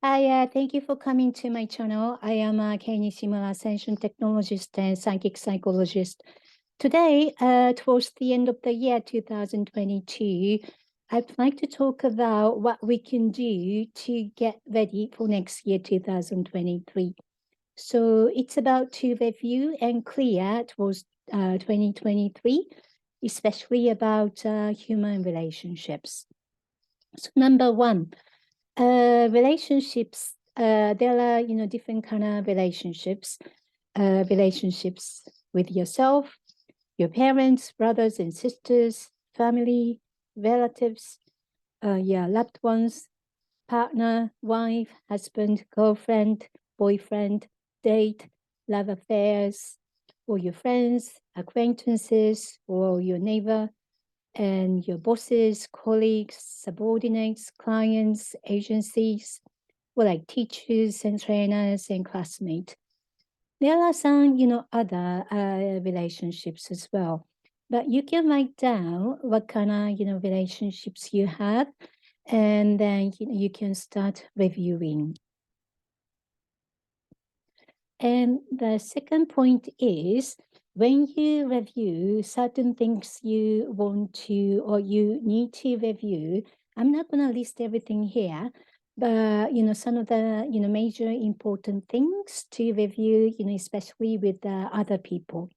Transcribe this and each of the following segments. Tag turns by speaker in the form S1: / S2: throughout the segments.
S1: Hi, thank you for coming to my channel. I am Kei Nishimura, Ascension technologist and psychic psychologist. Today, towards the end of the year 2022, I'd like to talk about what we can do to get ready for next year 2023. So it's about to review and clear towards 2023, especially about human relationships. So number one, relationships, there are, different kind of relationships, relationships with yourself, your parents, brothers and sisters, family, relatives, loved ones, partner, wife, husband, girlfriend, boyfriend, date, love affairs, or your friends, acquaintances, or your neighbor, and your bosses, colleagues, subordinates, clients, agencies, or like teachers and trainers and classmates. There are some, other relationships as well. But you can write down what kind of, relationships you have, and then you can start reviewing. And the second point is when you review certain things you want to or you need to review, I'm not going to list everything here, but some of the major important things to review, especially with other people.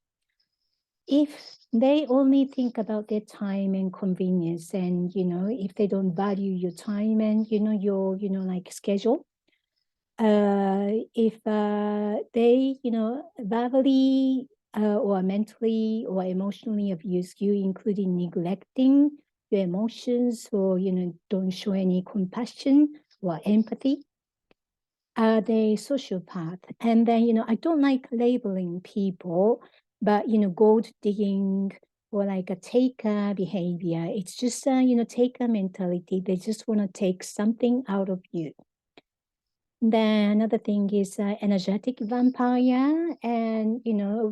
S1: If they only think about their time and convenience, and if they don't value your time and your like schedule, if they, verbally or mentally or emotionally abuse you, including neglecting your emotions or, don't show any compassion or empathy, are they sociopath? And then, I don't like labeling people, but, gold digging or like a taker behavior, it's just, taker mentality. They just want to take something out of you. Then another thing is energetic vampire. And,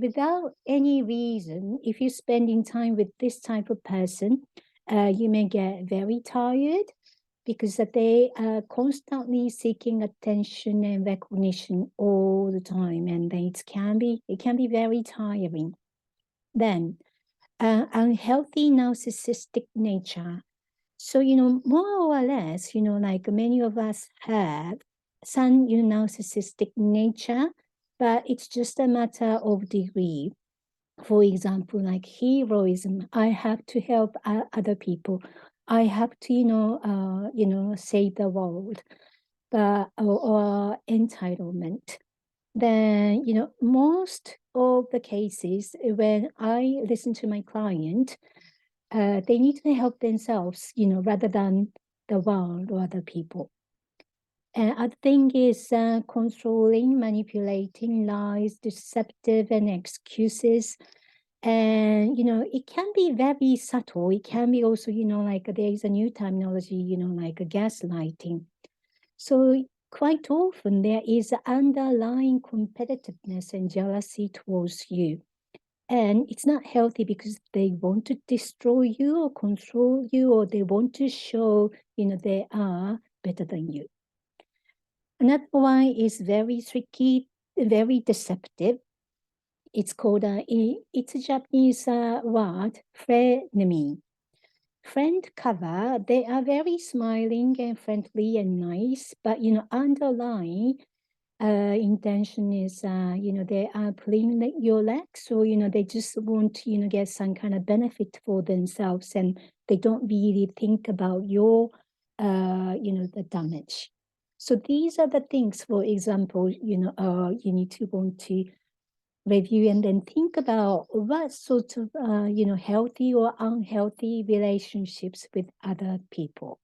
S1: without any reason, if you're spending time with this type of person, you may get very tired because they are constantly seeking attention and recognition all the time. And then it can be very tiring. Then unhealthy narcissistic nature. So, more or less, like many of us have some, narcissistic nature, but it's just a matter of degree. For example, like heroism, I have to help other people. I have to, save the world, but or entitlement. Then, most of the cases when I listen to my client, they need to help themselves, rather than the world or other people. And other thing is controlling, manipulating, lies, deceptive, and excuses. And, it can be very subtle. It can be also, like there is a new terminology, like gaslighting. So quite often there is underlying competitiveness and jealousy towards you. And it's not healthy because they want to destroy you or control you, or they want to show, they are better than you. Another one is very tricky, very deceptive. It's called, it's a Japanese word, frenemy. Friend cover, they are very smiling and friendly and nice, but, underlying intention is, they are pulling your legs, so, they just want to, get some kind of benefit for themselves, and they don't really think about your, the damage. So these are the things, for example, you need to want to review and then think about what sort of, healthy or unhealthy relationships with other people.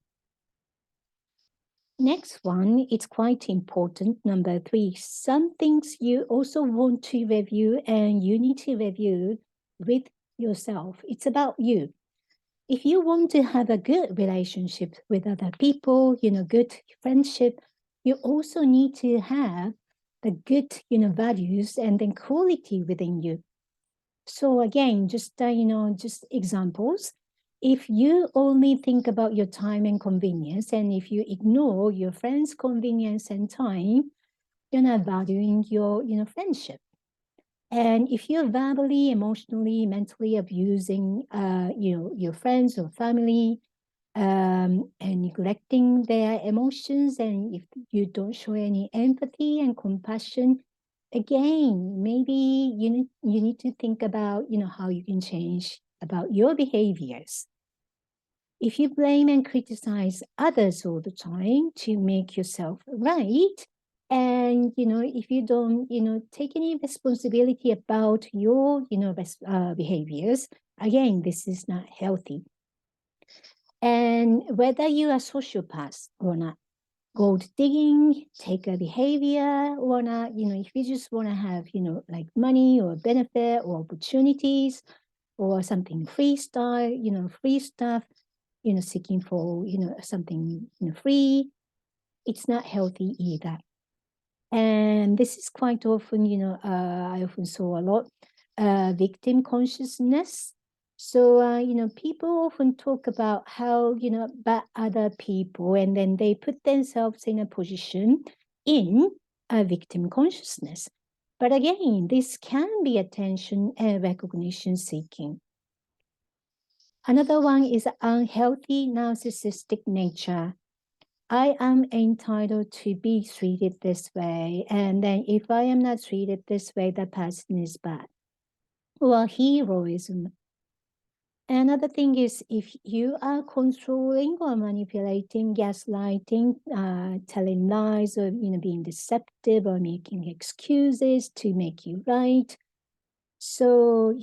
S1: Next one, it's quite important. Number 3, some things you also want to review and you need to review with yourself. It's about you. If you want to have a good relationship with other people, good friendship, you also need to have the good, values and then quality within you. So again, just, just examples. if you only think about your time and convenience, and if you ignore your friend's convenience and time, you're not valuing your, friendship. And if you're verbally, emotionally, mentally abusing, your friends or family, and neglecting their emotions, and if you don't show any empathy and compassion, again, maybe you need to think about, how you can change about your behaviors. If you blame and criticize others all the time to make yourself right, and if you don't take any responsibility about your behaviors, again, this is not healthy. And whether you're a sociopath or not, gold digging, taker behavior or not, if you just want to have, like money or benefit or opportunities or something free style, free stuff, seeking for, something free, it's not healthy either. And this is quite often, I often saw a lot, victim consciousness. So, people often talk about how, bad other people, and then they put themselves in a position in a victim consciousness. But again, this can be attention and recognition seeking. Another one is unhealthy narcissistic nature. I am entitled to be treated this way. And then if I am not treated this way, that person is bad. Or heroism. Another thing is if you are controlling or manipulating, gaslighting, telling lies, or being deceptive or making excuses to make you right. So,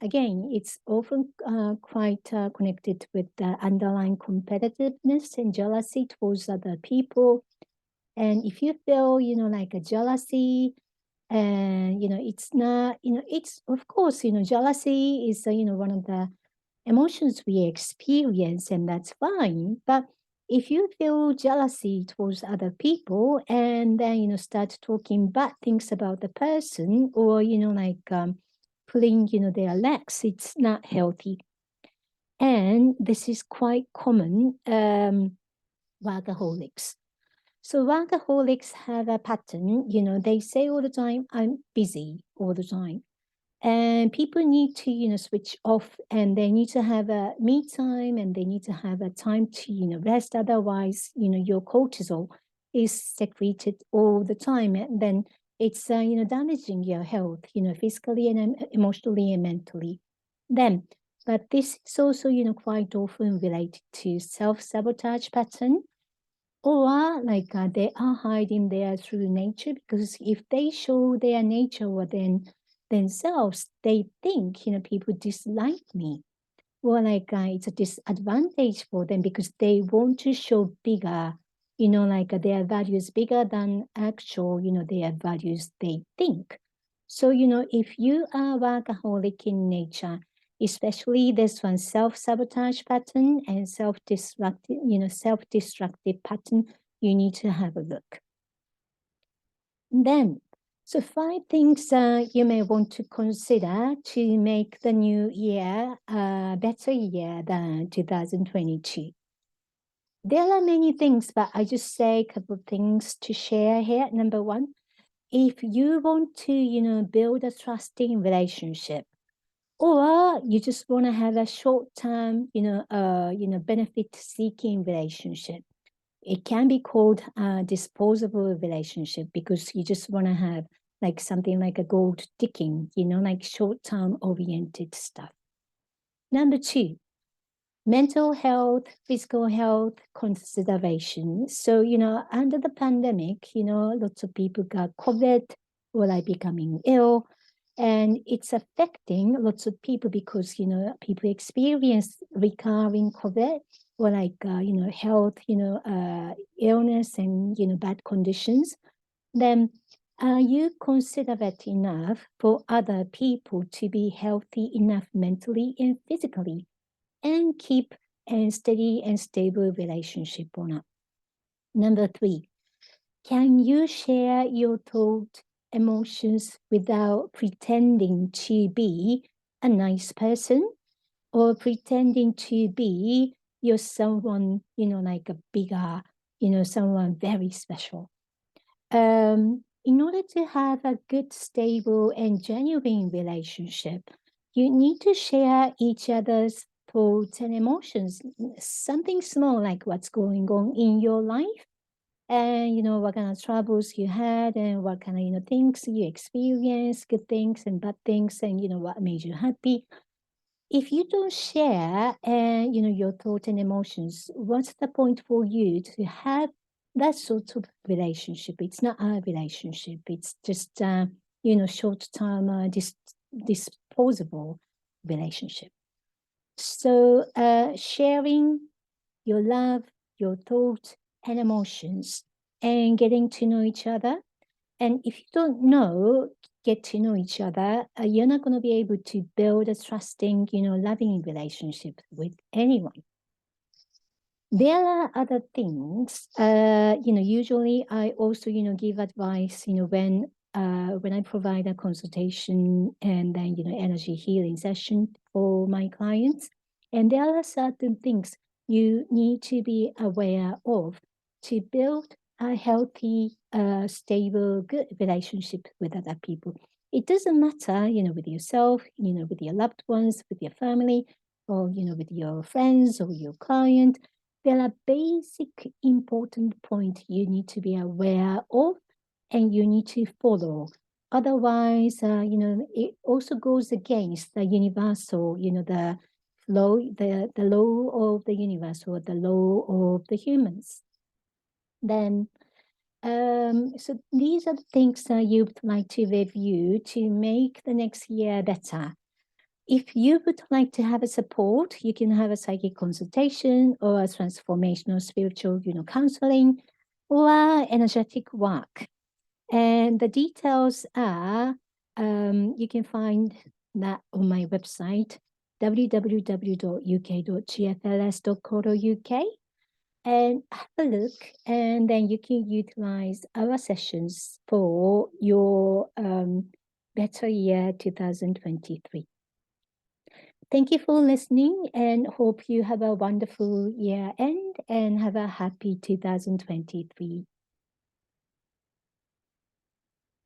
S1: again, it's often quite connected with the underlying competitiveness and jealousy towards other people. And if you feel, like a jealousy, and, it's not, it's, of course, jealousy is, one of the emotions we experience, and that's fine. But if you feel jealousy towards other people and then, start talking bad things about the person, or, pulling, their legs, it's not healthy. And this is quite common, workaholics. So workaholics have a pattern, they say all the time, I'm busy all the time. And people need to, switch off, and they need to have a me time, and they need to have a time to, rest. Otherwise, your cortisol is secreted all the time. And then it's, damaging your health, physically and emotionally and mentally. But this is also, quite often related to self-sabotage pattern, or like they are hiding their true nature, because if they show their nature or themselves, they think, people dislike me, or like it's a disadvantage for them because they want to show bigger, their values bigger than actual, their values they think. So, if you are workaholic in nature, especially this one, self-sabotage pattern and self-destructive pattern, you need to have a look. Then, so 5 things you may want to consider to make the new year a better year than 2022. There are many things, but I just say a couple of things to share here. Number 1, if you want to, build a trusting relationship, or you just want to have a short-term, benefit-seeking relationship, it can be called a disposable relationship, because you just want to have like something like a gold digging, like short-term oriented stuff. Number 2, mental health, physical health consideration. So, under the pandemic, lots of people got COVID or like becoming ill, and it's affecting lots of people because, people experience recurring COVID or like, health, illness and, bad conditions. Then are you considerate enough for other people to be healthy enough mentally and physically, and keep a steady and stable relationship or not? Number 3, can you share your thoughts, emotions without pretending to be a nice person? or pretending to be you're someone, like a bigger, someone very special. In order to have a good, stable, and genuine relationship, you need to share each other's thoughts and emotions. Something small like what's going on in your life, and what kind of troubles you had, and what kind of things you experienced, good things and bad things, and what made you happy. If you don't share and your thoughts and emotions, what's the point for you to have that sort of relationship? It's not a relationship. It's just short-term, disposable relationship. So sharing your love, your thoughts and emotions, and getting to know each other. And if you don't get to know each other, you're not going to be able to build a trusting, loving relationship with anyone. There are other things, usually I also, give advice, when I provide a consultation and then, energy healing session for my clients. And there are certain things you need to be aware of to build a healthy, stable, good relationship with other people. It doesn't matter, with yourself, with your loved ones, with your family, or, with your friends or your client. There are basic important points you need to be aware of and you need to follow. Otherwise, it also goes against the universal, the law of the universe or the law of the humans. Then, so these are the things that you'd like to review to make the next year better. If you would like to have a support, you can have a psychic consultation or a transformational spiritual, counseling or energetic work. And the details are, you can find that on my website, www.uk.gfls.co.uk, and have a look, and then you can utilize our sessions for your better year 2023. Thank you for listening and hope you have a wonderful year end and have a happy 2023.